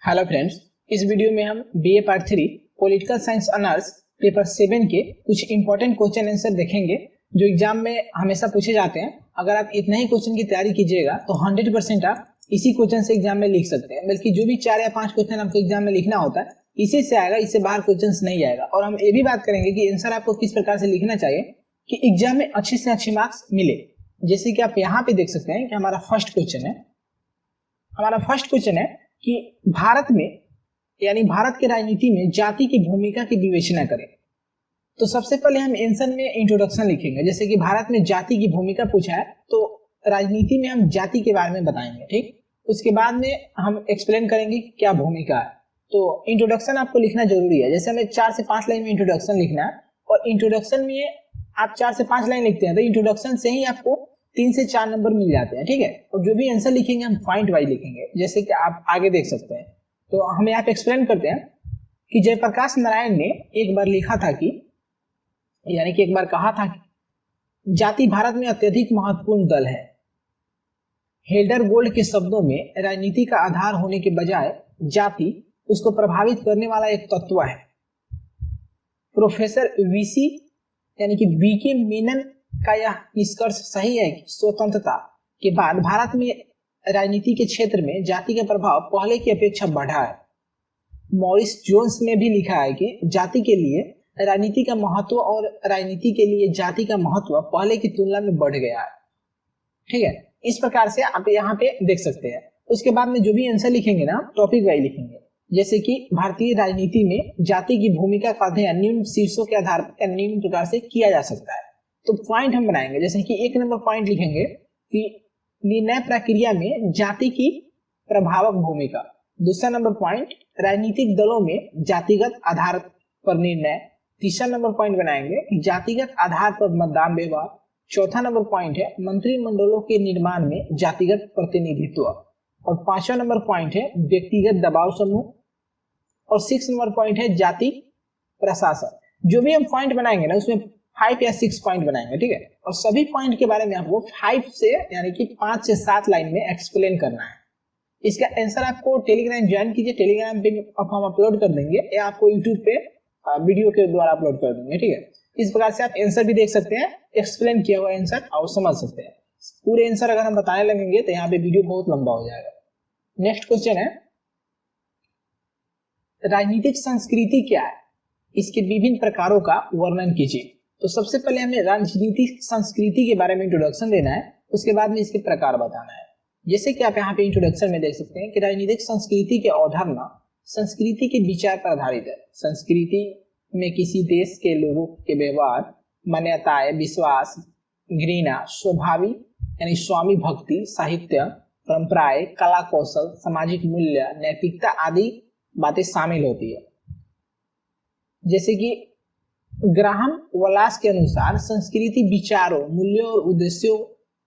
Hello friends, इस video में हम BA part 3 political science honours paper 7 के कुछ इंपॉर्टेंट क्वेश्चन आंसर देखेंगे जो एग्जाम में हमेशा पूछे जाते हैं। अगर आप इतना ही क्वेश्चन की तैयारी कीजिएगा तो 100% आप इसी क्वेश्चन से एग्जाम में लिख सकते हैं। बल्कि जो भी 4 या 5 क्वेश्चन आपको एग्जाम में लिखना होता है इसी से आएगा, इससे बाहर क्वेश्चन नहीं आएगा। और हम ये भी बात करेंगे कि आंसर आपको किस प्रकार से लिखना चाहिए कि एग्जाम में अच्छे से अच्छे मार्क्स मिले। जैसे कि आप यहाँ पे देख सकते हैं कि हमारा फर्स्ट क्वेश्चन है कि भारत में यानी भारत के राजनीति में जाति की भूमिका की विवेचना करें। तो सबसे पहले हम आंसर में इंट्रोडक्शन लिखेंगे। जैसे कि भारत में जाति की भूमिका पूछा है तो राजनीति में हम जाति के बारे में बताएंगे, ठीक। उसके बाद में हम एक्सप्लेन करेंगे कि क्या भूमिका है। तो इंट्रोडक्शन आपको लिखना जरूरी है। जैसे हमें 4 से 5 लाइन में इंट्रोडक्शन लिखना है और इंट्रोडक्शन में आप 4 से 5 लाइन लिखते हैं तो इंट्रोडक्शन से ही आपको 3 से 4 नंबर मिल जाते हैं, ठीक है। और जो भी आंसर लिखेंगे हम पॉइंट वाइज लिखेंगे, जैसे कि आप आगे देख सकते हैं। तो हम यहाँ पे एक्सप्लेन करते हैं कि जयप्रकाश नारायण ने एक बार लिखा था कि यानी कि एक बार कहा था कि जाति भारत में अत्यधिक महत्वपूर्ण दल है। हेल्डर गोल्ड के शब्दों में राजनीति का आधार होने के बजाय जाति उसको प्रभावित करने वाला एक तत्व है। प्रोफेसर वीसी यानी कि बीके मेनन का यह निष्कर्ष सही है कि स्वतंत्रता के बाद भारत में राजनीति के क्षेत्र में जाति का प्रभाव पहले की अपेक्षा बढ़ा है। मॉरिस जोन्स ने भी लिखा है कि जाति के लिए राजनीति का महत्व और राजनीति के लिए जाति का महत्व पहले की तुलना में बढ़ गया है, ठीक है। इस प्रकार से आप यहाँ पे देख सकते हैं। उसके बाद में जो भी आंसर लिखेंगे ना टॉपिक वाइज लिखेंगे। जैसे कि भारतीय राजनीति में जाति की भूमिका का अध्ययन निम्न शीर्षों के आधार पर निम्न प्रकार से किया जा सकता है। तो पॉइंट हम बनाएंगे। जैसे कि 1 नंबर पॉइंट लिखेंगे कि निर्णय प्रक्रिया में जाति की प्रभावक भूमिका। दूसरा नंबर पॉइंट राजनीतिक दलों में जातिगत आधार पर निर्णय। तीसरा नंबर पॉइंट बनाएंगे कि जातिगत आधार पर मतदान व्यवहार। चौथा नंबर पॉइंट है मंत्रिमंडलों के निर्माण में जातिगत प्रतिनिधित्व। और 5वां नंबर पॉइंट है व्यक्तिगत दबाव समूह। और 6 नंबर पॉइंट है जाति प्रशासन। जो भी हम पॉइंट बनाएंगे ना उसमें 5 या 6 पॉइंट बनाएंगे, ठीक है। और सभी पॉइंट के बारे में आपको 5 से यानी कि 5 से 7 लाइन में एक्सप्लेन करना है। इसका आंसर आपको टेलीग्राम ज्वाइन कीजिए, टेलीग्राम पे हम अपलोड कर देंगे या आपको यूट्यूब पे वीडियो के द्वारा अपलोड कर देंगे, ठीक है। इस प्रकार से आप आंसर भी देख सकते हैं, एक्सप्लेन किया हुआ आंसर और समझ सकते हैं। पूरे आंसर अगर हम बताने लगेंगे तो यहाँ पे वीडियो बहुत लंबा हो जाएगा। नेक्स्ट क्वेश्चन है राजनीतिक संस्कृति क्या है, इसके विभिन्न प्रकारों का वर्णन कीजिए। तो सबसे पहले हमें राजनीतिक संस्कृति के बारे में इंट्रोडक्शन देना है, उसके बाद में इसके प्रकार बताना है। जैसे कि आप यहाँ पे इंट्रोडक्शन में देख सकते हैं कि राजनीतिक संस्कृति की अवधारणा संस्कृति के विचार पर आधारित है। संस्कृति में किसी देश के लोगों के व्यवहार, मान्यताएं, विश्वास, घृणा, स्वभावी यानी स्वामी भक्ति, साहित्य, परंपराएं, कला कौशल, सामाजिक मूल्य, नैतिकता आदि बातें शामिल होती है। जैसे कि ग्राहम वलास के अनुसार संस्कृति विचारों, मूल्यों और उद्देश्यों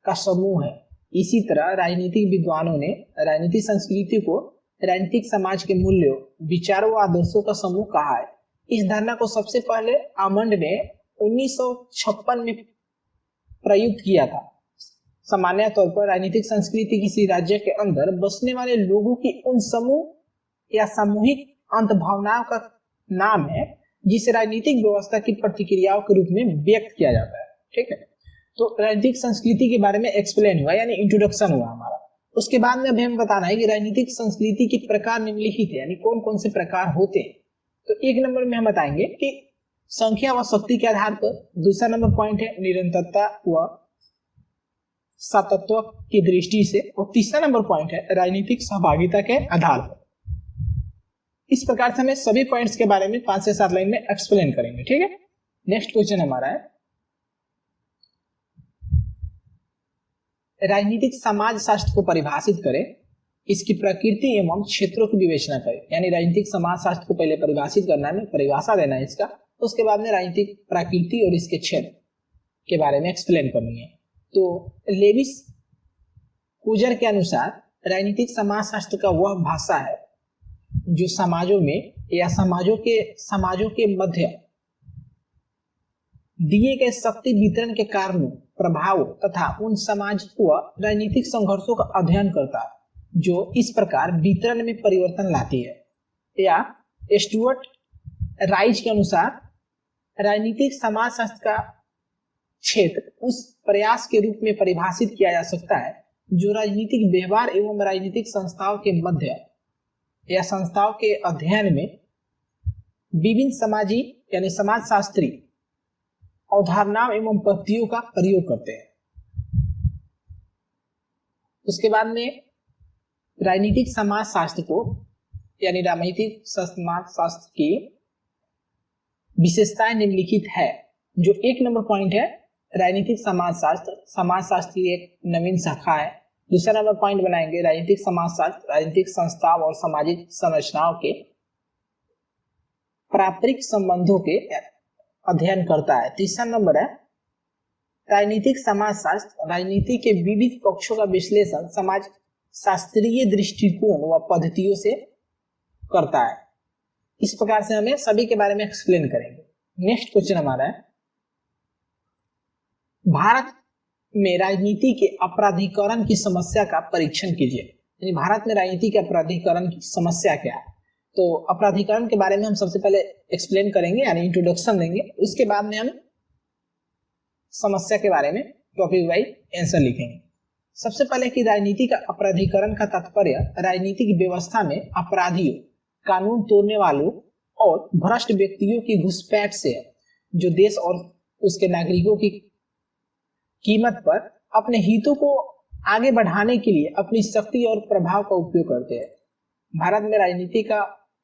का समूह है। इसी तरह राजनीतिक विद्वानों ने राजनीतिक संस्कृति को राजनीतिक समाज के मूल्यों, विचारों और आदर्शों का समूह कहा है। इस धारणा को सबसे पहले आमंड ने 1956 में प्रयुक्त किया था। सामान्य तौर पर राजनीतिक संस्कृति किसी राज्य के अंदर बसने वाले लोगों की उन समूह या सामूहिक अंतर्भावनाओं का नाम है जिसे राजनीतिक व्यवस्था की प्रतिक्रियाओं के रूप में व्यक्त किया जाता है, ठीक है। तो राजनीतिक संस्कृति के बारे में एक्सप्लेन हुआ यानी इंट्रोडक्शन हुआ हमारा। उसके बाद में अभी हमें बताना है कि राजनीतिक संस्कृति के प्रकार निम्नलिखित है यानी कौन कौन से प्रकार होते हैं। तो 1 नंबर में हम बताएंगे कि संख्या व शक्ति के आधार पर। दूसरा नंबर पॉइंट है निरंतरता व सातत्व की दृष्टि से। और तीसरा नंबर पॉइंट है राजनीतिक सहभागिता के आधार पर। इस प्रकार से हमें सभी पॉइंट्स के बारे में 5 से 7 लाइन में एक्सप्लेन करेंगे, ठीक है। नेक्स्ट क्वेश्चन हमारा है राजनीतिक समाज शास्त्र को परिभाषित करें, इसकी प्रकृति एवं क्षेत्रों की विवेचना करें। यानी राजनीतिक समाज शास्त्र को पहले परिभाषित करना है, परिभाषा देना है इसका, उसके बाद में राजनीतिक प्रकृति और इसके क्षेत्र के बारे में एक्सप्लेन करनी है। तो लेविस कुजर के अनुसार राजनीतिक समाज शास्त्र का वह भाषा है जो समाजों में या समाजों के मध्य दिए गए शक्ति वितरण के कारणों, प्रभाव तथा उन सामाजिक व राजनीतिक संघर्षों का अध्ययन करता है। जो इस प्रकार वितरण में परिवर्तन लाती है, या स्टुअर्ट राइज के अनुसार राजनीतिक समाजशास्त्र का क्षेत्र उस प्रयास के रूप में परिभाषित किया जा सकता है जो राजनीतिक व्यवहार एवं राजनीतिक संस्थाओं के मध्य या संस्थाओं के अध्ययन में विभिन्न सामाजिक यानी समाजशास्त्री अवधारणाओं एवं पद्धतियों का प्रयोग करते हैं। उसके बाद में राजनीतिक समाजशास्त्र को यानी राजनीतिक समाजशास्त्र की विशेषताएं निम्नलिखित है। जो 1 नंबर पॉइंट है, राजनीतिक समाजशास्त्र समाजशास्त्र की एक नवीन शाखा है। दूसरा नंबर पॉइंट बनाएंगे, राजनीतिक समाजशास्त्र राजनीतिक संस्थाओं और सामाजिक संरचनाओं के पारस्परिक संबंधों के अध्ययन करता है। तीसरा नंबर है, राजनीतिक समाजशास्त्र राजनीति के विविध पक्षों का विश्लेषण समाज शास्त्रीय दृष्टिकोण व पद्धतियों से करता है। इस प्रकार से हमें सभी के बारे में एक्सप्लेन करेंगे। नेक्स्ट क्वेश्चन हमारा है, भारत में राजनीति के अपराधीकरण की समस्या का परीक्षण कीजिए। यानी भारत में राजनीति के अपराधीकरण की समस्या क्या है। तो अपराधीकरण के बारे में हम सबसे पहले एक्सप्लेन करेंगे यानी इंट्रोडक्शन देंगे, उसके बाद में हम समस्या के बारे में टॉपिक वाइज आंसर लिखेंगे। सबसे पहले कि राजनीति का अपराधीकरण का तात्पर्य राजनीतिक व्यवस्था में अपराधियों, कानून तोड़ने वालों और भ्रष्ट व्यक्तियों की घुसपैठ से जो देश और उसके नागरिकों की कीमत पर अपने हितों को आगे बढ़ाने के लिए अपनी शक्ति और प्रभाव का उपयोग करते हैं। भारत में राजनीति का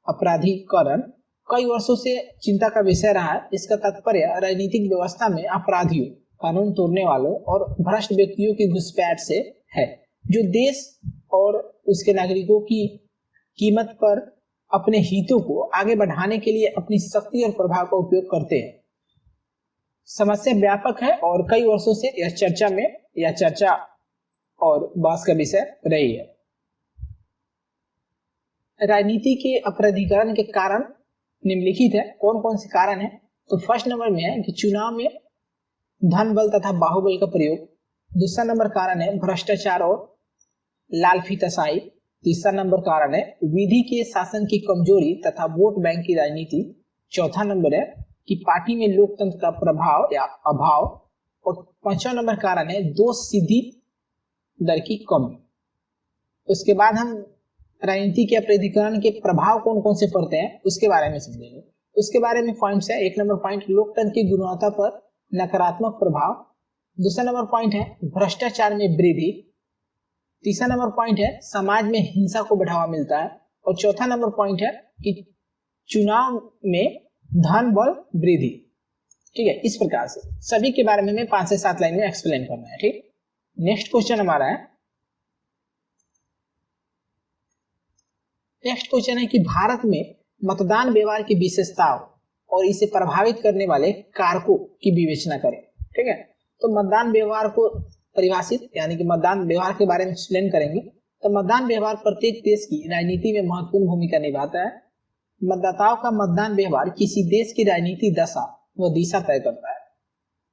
अपराधीकरण कई वर्षों से चिंता का विषय रहा है। इसका तात्पर्य राजनीतिक व्यवस्था में अपराधियों, कानून तोड़ने वालों और भ्रष्ट व्यक्तियों की घुसपैठ से है जो देश और उसके नागरिकों की कीमत पर अपने हितों को आगे बढ़ाने के लिए अपनी शक्ति और प्रभाव का उपयोग करते हैं। समस्या व्यापक है और कई वर्षों से यह चर्चा और बहस का विषय रही है। राजनीति के अपराधीकरण के कारण निम्नलिखित है। कौन कौन से कारण है? तो फर्स्ट नंबर में है कि चुनाव में धन बल तथा बाहुबल का प्रयोग। दूसरा नंबर कारण है भ्रष्टाचार और लालफीताशाही। तीसरा नंबर कारण है विधि के शासन की कमजोरी तथा वोट बैंक की राजनीति। चौथा नंबर है कि पार्टी में लोकतंत्र का प्रभाव या अभाव। और पांचवा नंबर कारण है दोष सिद्धि दर की कमी। उसके बाद हम राजनीति के अपराधीकरण के प्रभाव कौन कौन से पड़ते हैं उसके बारे में समझेंगे। उसके बारे में पॉइंट्स है। 1 नंबर पॉइंट, लोकतंत्र की गुणवत्ता पर नकारात्मक प्रभाव। दूसरा नंबर पॉइंट है भ्रष्टाचार में वृद्धि। तीसरा नंबर पॉइंट है समाज में हिंसा को बढ़ावा मिलता है। और चौथा नंबर पॉइंट है कि चुनाव में धन बल वृद्धि। ठीक है, इस प्रकार से सभी के बारे में हमें 5 से 7 लाइन में एक्सप्लेन करना है। ठीक, नेक्स्ट क्वेश्चन हमारा है, नेक्स्ट क्वेश्चन है कि भारत में मतदान व्यवहार की विशेषताओं और इसे प्रभावित करने वाले कारकों की विवेचना करें। ठीक है, तो मतदान व्यवहार को परिभाषित यानी कि मतदान व्यवहार के बारे में एक्सप्लेन करेंगे। तो मतदान व्यवहार प्रत्येक देश की राजनीति में महत्वपूर्ण भूमिका निभाता है। मतदाताओं का मतदान व्यवहार किसी देश की राजनीति दशा व दिशा तय करता है।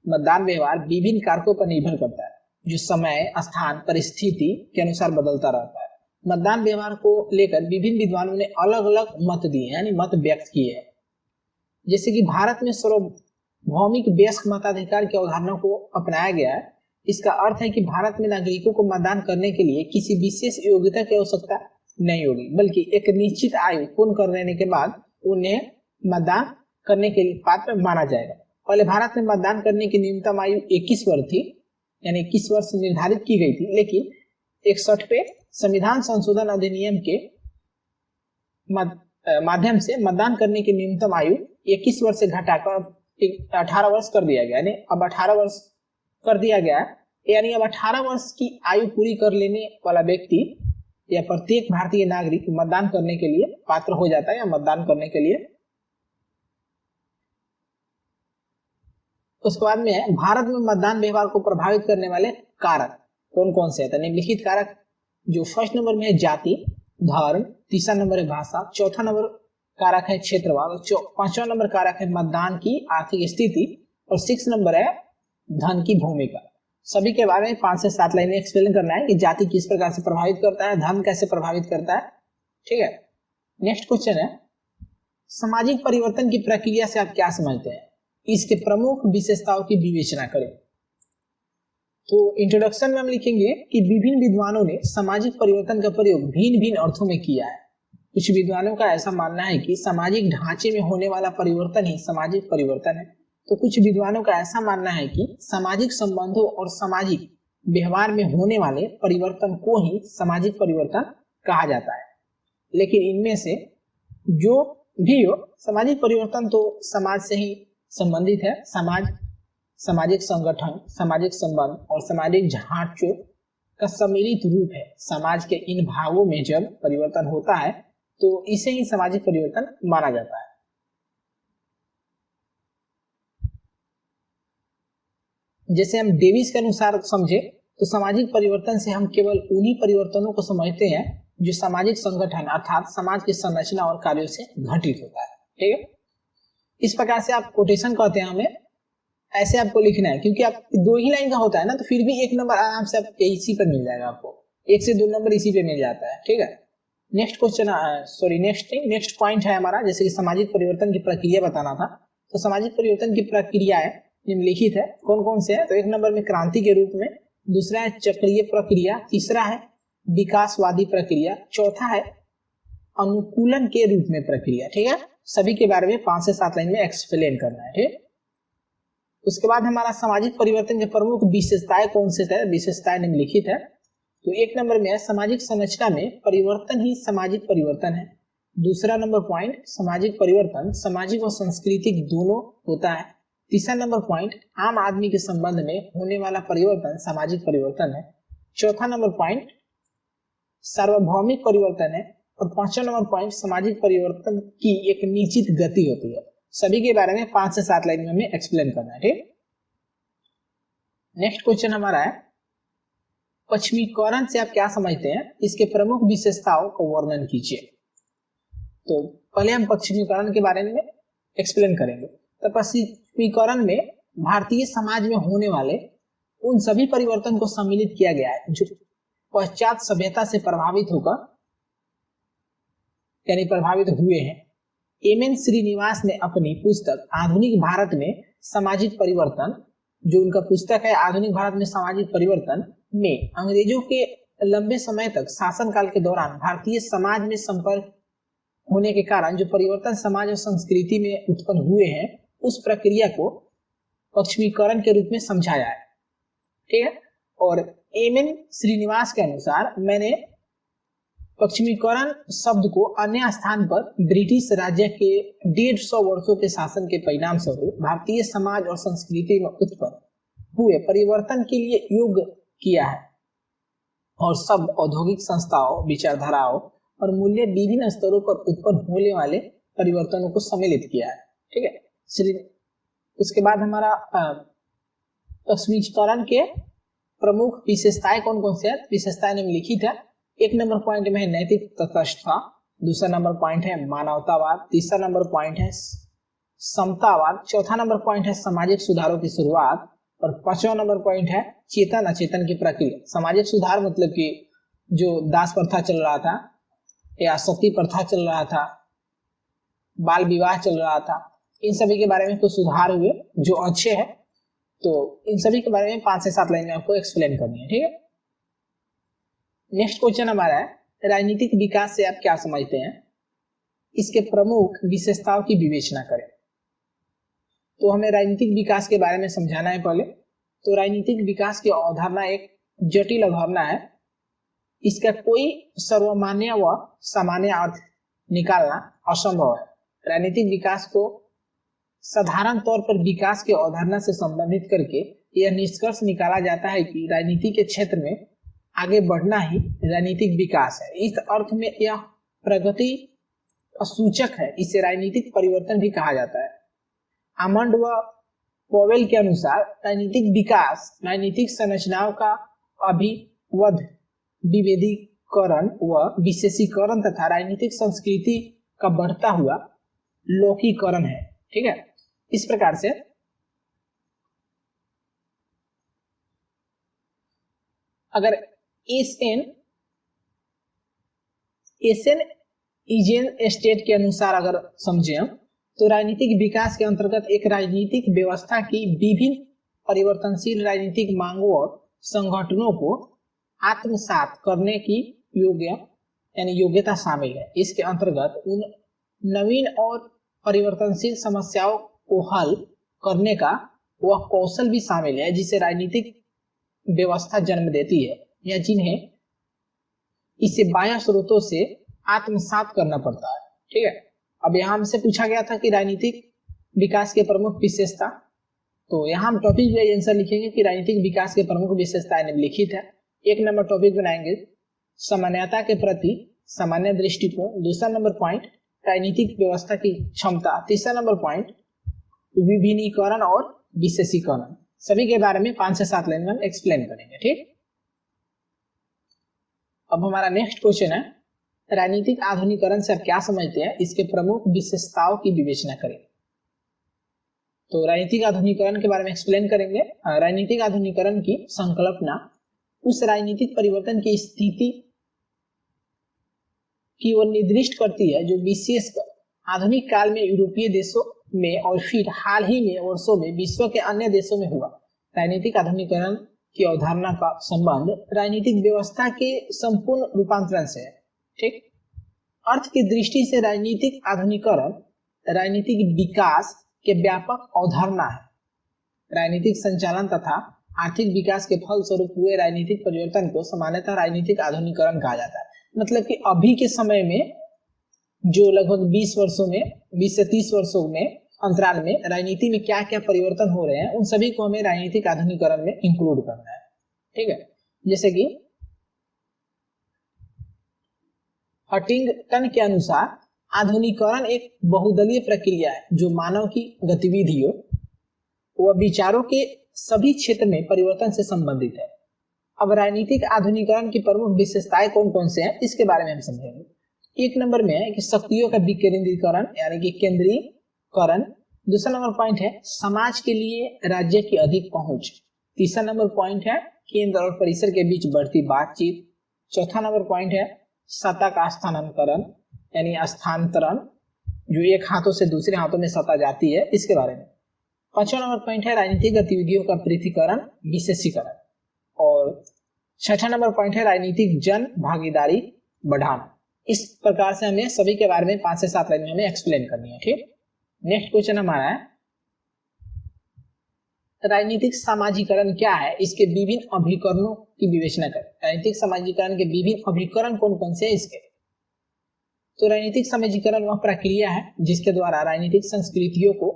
मतदान व्यवहार विभिन्न कारकों पर निर्भर करता है जो समय, स्थान, परिस्थिति के अनुसार बदलता रहता है। मतदान व्यवहार को लेकर विभिन्न विद्वानों ने अलग अलग मत दिए यानी मत व्यक्त किए हैं। जैसे कि भारत में सार्वभौमिक वयस्क मताधिकार की अवधारणा को अपनाया गया है। इसका अर्थ है कि भारत में नागरिकों को मतदान करने के लिए किसी विशेष योग्यता की आवश्यकता नहीं होगी, बल्कि एक निश्चित आयु पूर्ण कर लेने के बाद उन्हें मतदान करने के लिए पात्र माना जाएगा। पहले भारत में मतदान करने की न्यूनतम आयु 21 वर्ष थी, यानी 21 वर्ष निर्धारित की गई थी, लेकिन 61 संविधान संशोधन अधिनियम के माध्यम से मतदान करने की न्यूनतम आयु 21 वर्ष से घटाकर 18 वर्ष कर दिया गया। यानी अब 18 वर्ष कर दिया गया, यानी अब 18 वर्ष की आयु पूरी कर लेने वाला व्यक्ति या प्रत्येक भारतीय नागरिक मतदान करने के लिए पात्र हो जाता है या मतदान करने के लिए। उसके बाद में है भारत में मतदान व्यवहार को प्रभावित करने वाले कारक कौन कौन से हैं। तो निम्नलिखित कारक जो फर्स्ट नंबर में है जाति, धर्म, तीसरा नंबर है भाषा, चौथा नंबर कारक है क्षेत्रवाद, पांचवा नंबर कारक है मतदान की आर्थिक स्थिति और 6 नंबर है धन की भूमिका। सभी के बारे में 5 से 7 लाइन में एक्सप्लेन करना है कि जाति किस प्रकार से प्रभावित करता है, धर्म कैसे प्रभावित करता है। ठीक है, नेक्स्ट क्वेश्चन है, सामाजिक परिवर्तन की प्रक्रिया से आप क्या समझते हैं, इसके प्रमुख विशेषताओं की विवेचना करें। तो इंट्रोडक्शन में हम लिखेंगे कि विभिन्न विद्वानों ने सामाजिक परिवर्तन का प्रयोग भिन्न भिन्न अर्थों में किया है। कुछ विद्वानों का ऐसा मानना है कि सामाजिक ढांचे में होने वाला परिवर्तन ही सामाजिक परिवर्तन है, तो कुछ विद्वानों का ऐसा मानना है कि सामाजिक संबंधों और सामाजिक व्यवहार में होने वाले परिवर्तन को ही सामाजिक परिवर्तन कहा जाता है। लेकिन इनमें से जो भी हो, सामाजिक परिवर्तन तो समाज से ही संबंधित है। समाज, सामाजिक संगठन, सामाजिक संबंध और सामाजिक ढांचों का सम्मिलित रूप है। समाज के इन भागों में जब परिवर्तन होता है तो इसे ही सामाजिक परिवर्तन माना जाता है। जैसे हम डेविस के अनुसार समझे तो सामाजिक परिवर्तन से हम केवल उन्हीं परिवर्तनों को समझते हैं जो सामाजिक संगठन अर्थात समाज की संरचना और कार्यों से घटित होता है। ठीक है, इस प्रकार से आप कोटेशन कहते हैं, हमें ऐसे आपको लिखना है, क्योंकि आप 2 ही लाइन का होता है ना, तो फिर भी 1 नंबर आराम से आप इसी पर मिल जाएगा, आपको 1 से 2 नंबर इसी पे मिल जाता है। ठीक है, नेक्स्ट क्वेश्चन, नेक्स्ट पॉइंट है हमारा, जैसे कि सामाजिक परिवर्तन की प्रक्रिया बताना था। तो सामाजिक परिवर्तन की प्रक्रिया है निम्नलिखित है, कौन कौन से है। तो 1 नंबर में क्रांति के रूप में, दूसरा है चक्रीय प्रक्रिया, तीसरा है विकासवादी प्रक्रिया, चौथा है अनुकूलन के रूप में प्रक्रिया। ठीक है, सभी के बारे में 5 से 7 लाइन में एक्सप्लेन करना है। ठीक, उसके बाद हमारा सामाजिक परिवर्तन के प्रमुख विशेषताएं कौन से थे, विशेषताएं निम्नलिखित है। तो 1 नंबर में है सामाजिक संरचना में परिवर्तन ही सामाजिक परिवर्तन है। दूसरा नंबर पॉइंट, सामाजिक परिवर्तन सामाजिक और सांस्कृतिक दोनों होता है। तीसरा नंबर पॉइंट, आम आदमी के संबंध में होने वाला परिवर्तन सामाजिक परिवर्तन है। चौथा नंबर पॉइंट, सार्वभौमिक परिवर्तन है। और 5वां नंबर पॉइंट, सामाजिक परिवर्तन की एक निश्चित गति होती है। सभी के बारे में 5 से 7 लाइन में हमें एक्सप्लेन करना है। ठीक, नेक्स्ट क्वेश्चन हमारा है, पश्चिमीकरण से आप क्या समझते हैं, इसके प्रमुख विशेषताओं का वर्णन कीजिए। तो पहले हम पश्चिमीकरण के बारे में एक्सप्लेन करेंगे। तो पश्चिमीकरण में भारतीय समाज में होने वाले उन सभी परिवर्तन को सम्मिलित किया गया है जो पश्चात सभ्यता से प्रभावित होकर यानी प्रभावित हुए हैं। एम.एन. श्रीनिवास ने अपनी पुस्तक आधुनिक भारत में सामाजिक परिवर्तन, जो उनका पुस्तक है आधुनिक भारत में सामाजिक परिवर्तन, में अंग्रेजों के लंबे समय तक शासनकाल के दौरान भारतीय समाज में संपर्क होने के कारण जो परिवर्तन समाज और संस्कृति में उत्पन्न हुए हैं, उस प्रक्रिया को पश्चिमीकरण के रूप में समझाया है। ठीक है, और एम.एन. श्रीनिवास के अनुसार मैंने पश्चिमीकरण शब्द को अन्य स्थान पर ब्रिटिश राज्य के 150 वर्षों के शासन के परिणाम स्वरूप भारतीय समाज और संस्कृति में उत्पन्न हुए परिवर्तन के लिए योग्य किया है और सब औद्योगिक संस्थाओं, विचारधाराओं और मूल्य विभिन्न स्तरों पर उत्पन्न होने वाले परिवर्तनों को सम्मिलित किया है। ठीक है, उसके बाद हमारा पश्चिमीकरण के प्रमुख विशेषताएं कौन कौन से है, विशेषताएं निम्नलिखित है। 1 नंबर पॉइंट में है नैतिक तटस्थता, दूसरा नंबर पॉइंट है मानवतावाद, तीसरा नंबर पॉइंट है समतावाद, चौथा नंबर पॉइंट है सामाजिक सुधारों की शुरुआत और 5वां नंबर पॉइंट है चेतन अचेतन की प्रक्रिया। सामाजिक सुधार मतलब कि जो दास प्रथा चल रहा था या सती प्रथा चल रहा था, बाल विवाह चल रहा था, इन सभी के बारे में कुछ सुधार हुए जो अच्छे हैं। तो इन सभी के बारे में 5 से 7 लाइन में आपको एक्सप्लेन करनी है। ठीक है, नेक्स्ट क्वेश्चन हमारा है, राजनीतिक विकास से आप क्या समझते हैं, इसके प्रमुख विशेषताओं की विवेचना करें। तो हमें राजनीतिक विकास के बारे में समझाना है पहले। तो राजनीतिक विकास की अवधारणा एक जटिल अवधारणा है, इसका कोई सर्वमान्य व सामान्य अर्थ निकालना असंभव है। राजनीतिक विकास को साधारण तौर पर विकास की अवधारणा से संबंधित करके यह निष्कर्ष निकाला जाता है कि राजनीति के क्षेत्र में आगे बढ़ना ही राजनीतिक विकास है। इस अर्थ में यह प्रगति सूचक है, इसे राजनीतिक परिवर्तन भी कहा जाता है। आमंड व पोवेल के अनुसार राजनीतिक विकास राजनीतिक संरचनाओं का अभिवृद्धि, विभेदीकरण व विशेषीकरण तथा राजनीतिक संस्कृति का बढ़ता हुआ लौकिकरण है। ठीक है, इस प्रकार से अगर एसन इजेन स्टेट के अनुसार अगर समझे हम, तो राजनीतिक विकास के अंतर्गत एक राजनीतिक व्यवस्था की विभिन्न परिवर्तनशील राजनीतिक मांगों और संगठनों को आत्मसात करने की योग्यता शामिल है। इसके अंतर्गत उन नवीन और परिवर्तनशील समस्याओं को हल करने का वह कौशल भी शामिल है जिसे राजनीतिक व्यवस्था जन्म देती है या जिन्हें इसे बाह्य स्रोतों से आत्मसात करना पड़ता है। ठीक है, अब यहाँ हमसे पूछा गया था कि राजनीतिक विकास के प्रमुख विशेषता, तो यहाँ हम टॉपिक वाइज आंसर लिखेंगे कि राजनीतिक विकास के प्रमुख विशेषताएं निम्नलिखित है। एक नंबर टॉपिक बनाएंगे सामान्यता के प्रति सामान्य दृष्टिकोण, दूसरा नंबर पॉइंट राजनीतिक व्यवस्था की क्षमता, तीसरा नंबर पॉइंट विभिन्नीकरण और विशेषीकरण। सभी के बारे में 5 से 7 लाइन में एक्सप्लेन करेंगे। ठीक, अब हमारा नेक्स्ट क्वेश्चन है राजनीतिक आधुनिकीकरण से आप क्या समझते हैं, इसके प्रमुख विशेषताओं की विवेचना करें। तो राजनीतिक आधुनिकीकरण के बारे में एक्सप्लेन करेंगे। राजनीतिक आधुनिकीकरण की संकल्पना उस राजनीतिक परिवर्तन की स्थिति की ओर निर्दिष्ट करती है जो विशेषकर आधुनिक काल में यूरोपीय देशों में और फिर हाल ही में वर्षों में विश्व के अन्य देशों में हुआ। राजनीतिक आधुनिकीकरण की अवधारणा का संबंध राजनीतिक व्यवस्था के संपूर्ण रूपांतरण से है। ठीक, अर्थ की दृष्टि से राजनीतिक आधुनिकीकरण राजनीतिक विकास के व्यापक अवधारणा है। राजनीतिक संचालन तथा आर्थिक विकास के फलस्वरूप हुए राजनीतिक परिवर्तन को सामान्यतः राजनीतिक आधुनिकीकरण कहा जाता है। मतलब कि अभी के समय में जो लगभग 20 वर्षों में 20 से 30 वर्षों में अंतराल में राजनीति में क्या क्या परिवर्तन हो रहे हैं उन सभी को हमें राजनीतिक आधुनिकीकरण में इंक्लूड करना है। ठीक है, जैसे कि हटिंगटन के अनुसार आधुनिकीकरण एक बहुदलीय प्रक्रिया है जो मानव की गतिविधियों व विचारों के सभी क्षेत्र में परिवर्तन से संबंधित है। अब राजनीतिक आधुनिकीकरण की प्रमुख विशेषताएं कौन कौन से हैं इसके बारे में हम समझेंगे। एक नंबर में है कि शक्तियों का विकेंद्रीकरण यानी कि केंद्रीकरण। दूसरा नंबर पॉइंट है समाज के लिए राज्य की अधिक पहुंच। तीसरा नंबर पॉइंट है केंद्र और परिसर के बीच बढ़ती बातचीत। चौथा नंबर पॉइंट है सत्ता का स्थानांतरण यानी स्थानांतरण, जो एक हाथों से दूसरे हाथों में सत्ता जाती है, इसके बारे में। पांचवा नंबर पॉइंट है राजनीतिक गतिविधियों का पृथकीकरण विशेषीकरण। और छठा नंबर पॉइंट है राजनीतिक जन भागीदारी बढ़ाना। इस प्रकार से हमें सभी के बारे में 5 से 7 लाइन में हमें एक्सप्लेन करनी है। ठीक, नेक्स्ट क्वेश्चन हमारा है राजनीतिक सामाजिकरण क्या है, इसके विभिन्न अभिकरणों की विवेचना करें। राजनीतिक सामाजिकरण के विभिन्न अभिकरण कौन कौन से हैं इसके। तो राजनीतिक सामाजिकरण वह प्रक्रिया है जिसके द्वारा राजनीतिक संस्कृतियों को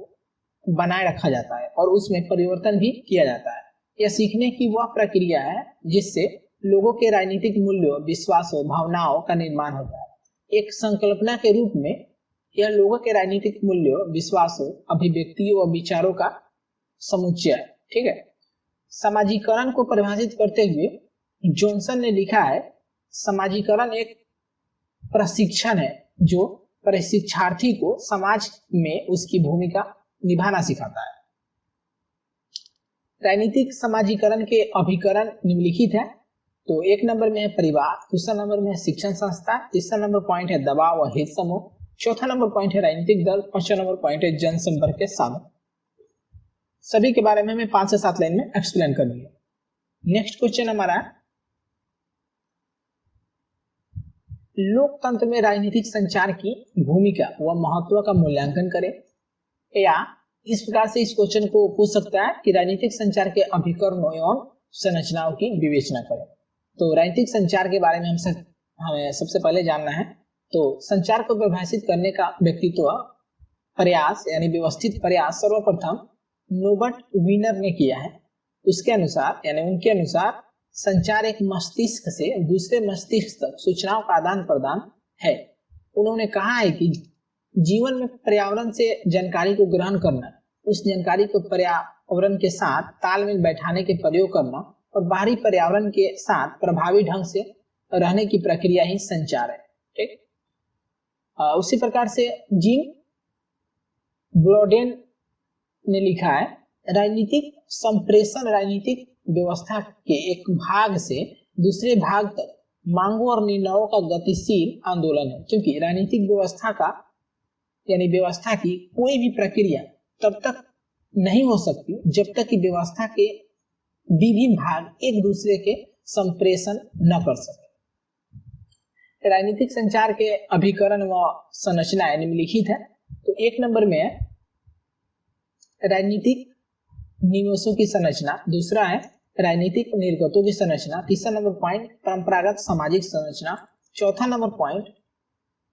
बनाए रखा जाता है और उसमें परिवर्तन भी किया जाता है। यह सीखने की वह प्रक्रिया है जिससे लोगों के राजनीतिक मूल्यों, विश्वासों, भावनाओं का निर्माण होता है। एक संकल्पना के रूप में यह लोगों के राजनीतिक मूल्यों, विश्वासों, अभिव्यक्तियों और विचारों का समुच्चय है। ठीक है, सामाजिकरण को परिभाषित करते हुए जॉनसन ने लिखा है सामाजिकरण एक प्रशिक्षण है जो प्रशिक्षार्थी को समाज में उसकी भूमिका निभाना सिखाता है। राजनीतिक समाजीकरण के अभिकरण निम्नलिखित है। तो एक नंबर में है परिवार, दूसरा नंबर में है शिक्षण संस्था, तीसरा नंबर पॉइंट है दबाव व हित समूह, चौथा नंबर पॉइंट है राजनीतिक दल, पांचवा नंबर पॉइंट है जनसंपर्क के साधन। सभी के बारे में हमें 5 से 7 लाइन में एक्सप्लेन करनी है। नेक्स्ट क्वेश्चन हमारा लोकतंत्र में राजनीतिक संचार की भूमिका व महत्व का मूल्यांकन करें। या इस प्रकार से इस क्वेश्चन को पूछ सकता है कि राजनीतिक संचार के अभिकरणों एवं संरचनाओं की विवेचना करें। तो राजनीतिक संचार के बारे में हमें सबसे पहले जानना है। तो संचार को परिभाषित करने का व्यक्तित्व प्रयास यानी व्यवस्थित प्रयास सर्वप्रथम नोबर्ट विनर ने किया है। उसके अनुसार यानी उनके अनुसार संचार एक मस्तिष्क से दूसरे मस्तिष्क तक सूचनाओं का आदान प्रदान है। उन्होंने कहा है कि जीवन में पर्यावरण से जानकारी को ग्रहण करना, उस जानकारी को पर्यावरण के साथ तालमेल बैठाने के प्रयोग करना और बाहरी पर्यावरण के साथ प्रभावी ढंग से रहने की प्रक्रिया ही संचार है। ठीक, उसी प्रकार से जिम ब्लॉडेन ने लिखा है राजनीतिक संप्रेषण राजनीतिक व्यवस्था के एक भाग से दूसरे भाग तक मांगों और निर्णयों का गतिशील आंदोलन है, क्योंकि राजनीतिक व्यवस्था का यानी व्यवस्था की कोई भी प्रक्रिया तब तक नहीं हो सकती जब तक कि व्यवस्था के विभिन्न भाग एक दूसरे के संप्रेषण न कर सके। राजनीतिक संचार के अभिकरण व संरचना निम्नलिखित है। तो एक नंबर में है राजनीतिक निवेशों की संरचना, दूसरा है राजनीतिक निर्गतों की संरचना, तीसरा नंबर पॉइंट परंपरागत सामाजिक संरचना, चौथा नंबर पॉइंट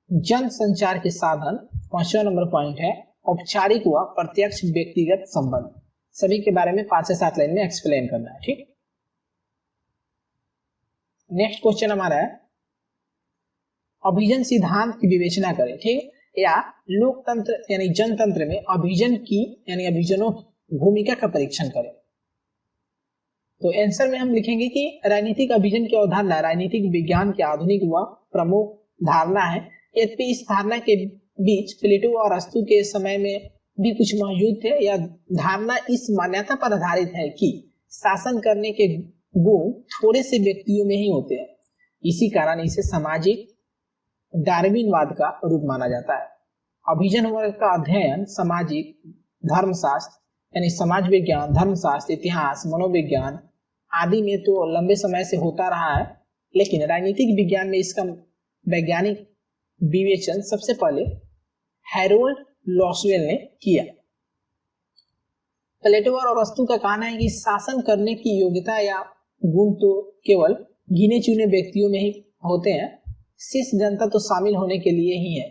जन संचार के साधन, पांचवा नंबर पॉइंट है औपचारिक व प्रत्यक्ष व्यक्तिगत संबंध। सभी के बारे में 5 से 7 लाइन में एक्सप्लेन करना है। ठीक, नेक्स्ट क्वेश्चन हमारा है अभिजन सिद्धांत की विवेचना करें। ठीक, या लोकतंत्र यानी जनतंत्र में अभिजन की यानी अभिजनों की भूमिका का परीक्षण करें। तो आंसर में हम लिखेंगे कि राजनीतिक अभिजन की अवधारणा राजनीतिक विज्ञान की आधुनिक व प्रमुख धारणा है। यद्यपि इस धारणा के बीच प्लेटो और अरस्तु के समय में भी कुछ मौजूद थे। यह धारणा इस मान्यता पर आधारित है कि शासन करने के गुण थोड़े से व्यक्तियों में ही होते हैं। इसी कारण इसे सामाजिक डार्विनवाद का रूप माना जाता है। अभिजन वर्ग का अध्ययन सामाजिक धर्मशास्त्र यानी समाज विज्ञान, धर्मशास्त्र, इतिहास, मनोविज्ञान आदि में तो लंबे समय से होता रहा है, लेकिन राजनीतिक विज्ञान में इसका वैज्ञानिक विवेचन सबसे पहले हैरोल्ड लॉसवेल ने किया। प्लेटो और अरस्तु का कहना है कि शासन करने की योग्यता या गुण तो केवल गिने चुने व्यक्तियों में ही होते हैं, शेष जनता तो शामिल होने के लिए ही है,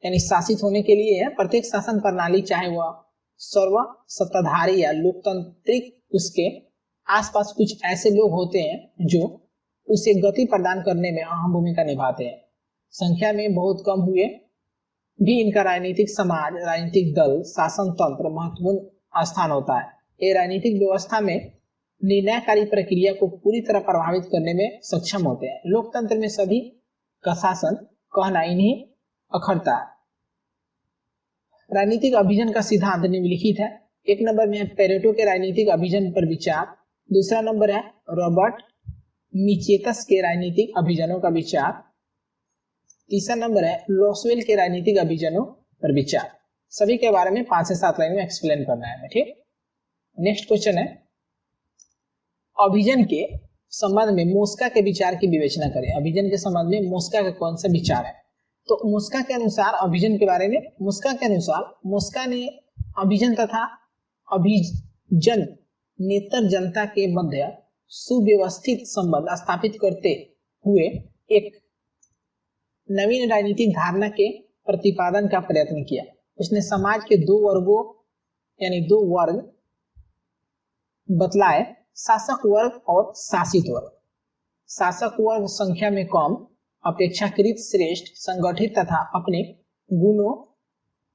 यानी शासित होने के लिए है। प्रत्येक शासन प्रणाली चाहे वह सर्व सत्ताधारी या लोकतांत्रिक, उसके आसपास कुछ ऐसे लोग होते हैं जो उसे गति प्रदान करने में अहम भूमिका निभाते हैं। संख्या में बहुत कम हुए भी इनका राजनीतिक समाज, राजनीतिक दल, शासन तंत्र महत्वपूर्ण स्थान होता है। ये राजनीतिक व्यवस्था में निर्णयकारी प्रक्रिया को पूरी तरह प्रभावित करने में सक्षम होते हैं। लोकतंत्र में सभी का शासन कहना इन्हीं अखरता है। राजनीतिक अभिजन का सिद्धांत निम्नलिखित है। एक नंबर में है पेरेटो के राजनीतिक अभिजन पर विचार, दूसरा नंबर है रॉबर्ट मिचेतस के राजनीतिक अभिजनों का विचार, तीसरा नंबर है लॉसवेल के राजनीतिक अभिजनों पर विचार। सभी के बारे में 5 से 7 लाइन में एक्सप्लेन करना है। ठीक, नेक्स्ट क्वेश्चन है अभिजन के संबंध में मोस्का के विचार की विवेचना करें। अभिजन के संबंध में मोस्का का कौन सा विचार है? तो मोस्का के अनुसार अभिजन के बारे में मोस्का ने अभिजन तथा अभिजन नेतर जनता के मध्य सुव्यवस्थित संबंध स्थापित करते हुए एक नवीन राजनीतिक धारणा के प्रतिपादन का प्रयत्न किया। उसने समाज के दो वर्ग बतलाए, शासक वर्ग और शासित वर्ग। शासक वर्ग संख्या में कम, अपेक्षाकृत श्रेष्ठ, संगठित तथा अपने गुणों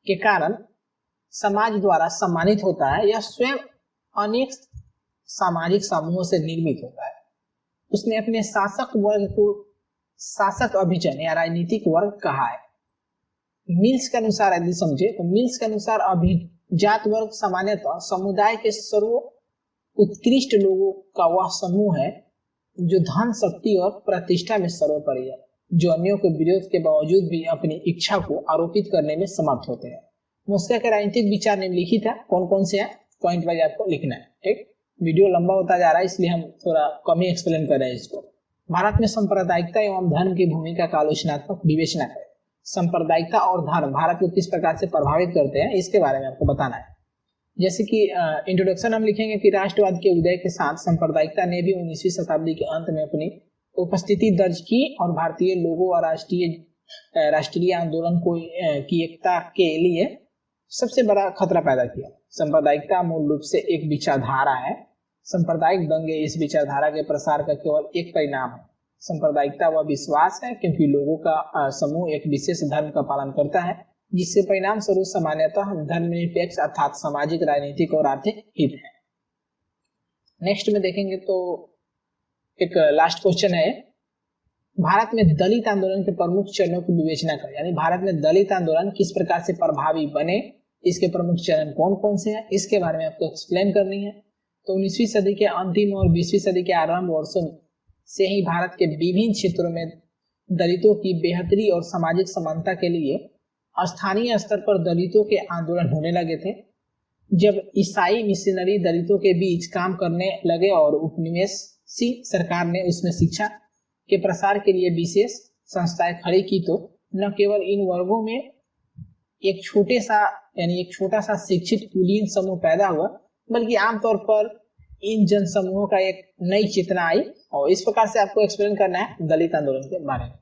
के कारण समाज द्वारा सम्मानित होता है। यह स्वयं अनेक सामाजिक समूहों से निर्मित होता है। उसने अपने शासक वर्ग को शासक अभिजन या राजनीतिक वर्ग कहा है। मिल्स के अनुसार यदि समझे तो मिल्स के अनुसार अभिजात वर्ग सामान्यतः समुदाय के सर्वोत्कृष्ट लोगों का वह समूह है जो धन, शक्ति और प्रतिष्ठा में सर्वोपरि है, जो अन्यों के विरोध के बावजूद भी अपनी इच्छा को आरोपित करने में समर्थ होते हैं। मोस्का के राजनीतिक विचार निम्नलिखित है। कौन कौन से हैं पॉइंट वाइज आपको लिखना है। ठीक, वीडियो लंबा होता जा रहा है इसलिए हम थोड़ा कम ही एक्सप्लेन कर रहे हैं इसको। भारत में सांप्रदायिकता एवं धर्म की भूमिका का आलोचनात्मक विवेचना करें। सांप्रदायिकता और धर्म भारत को किस प्रकार से प्रभावित करते हैं इसके बारे में आपको बताना है। जैसे कि इंट्रोडक्शन हम लिखेंगे कि राष्ट्रवाद के उदय के साथ सांप्रदायिकता ने भी 19वीं शताब्दी के अंत में अपनी उपस्थिति दर्ज की और भारतीय लोगों और राष्ट्रीय आंदोलन को की एकता के लिए सबसे बड़ा खतरा पैदा किया। सांप्रदायिकता मूल रूप से एक विचारधारा है। सांप्रदायिक दंगे इस विचारधारा के प्रसार का केवल एक परिणाम है। सांप्रदायिकता वह विश्वास है क्योंकि लोगों का समूह एक विशेष धर्म का पालन करता है, जिससे परिणाम स्वरूप सामान्यतः धर्मनिरपेक्ष अर्थात सामाजिक, राजनीतिक और आर्थिक हित है। नेक्स्ट में देखेंगे तो एक लास्ट क्वेश्चन है, भारत में दलित आंदोलन के प्रमुख चरणों की विवेचना करें। यानी भारत में दलित आंदोलन किस प्रकार से प्रभावी बने, इसके प्रमुख चरण कौन कौन से हैं, इसके बारे में आपको एक्सप्लेन करनी है। तो 19वीं सदी के अंतिम और 20वीं सदी के आरंभ वर्षों से ही भारत के विभिन्न क्षेत्रों में दलितों की बेहतरी और सामाजिक समानता के लिए स्थानीय स्तर पर दलितों के आंदोलन होने लगे थे। जब ईसाई मिशनरी दलितों के बीच काम करने लगे और उपनिवेशी सरकार ने उसमें शिक्षा के प्रसार के लिए विशेष संस्थाएं खड़ी की, तो न केवल इन वर्गों में एक छोटा सा शिक्षित कुलीन समूह पैदा हुआ, बल्कि आमतौर पर इन जनसमूहों का एक नई चेतना आई। और इस प्रकार से आपको एक्सप्लेन करना है दलित आंदोलन के बारे में।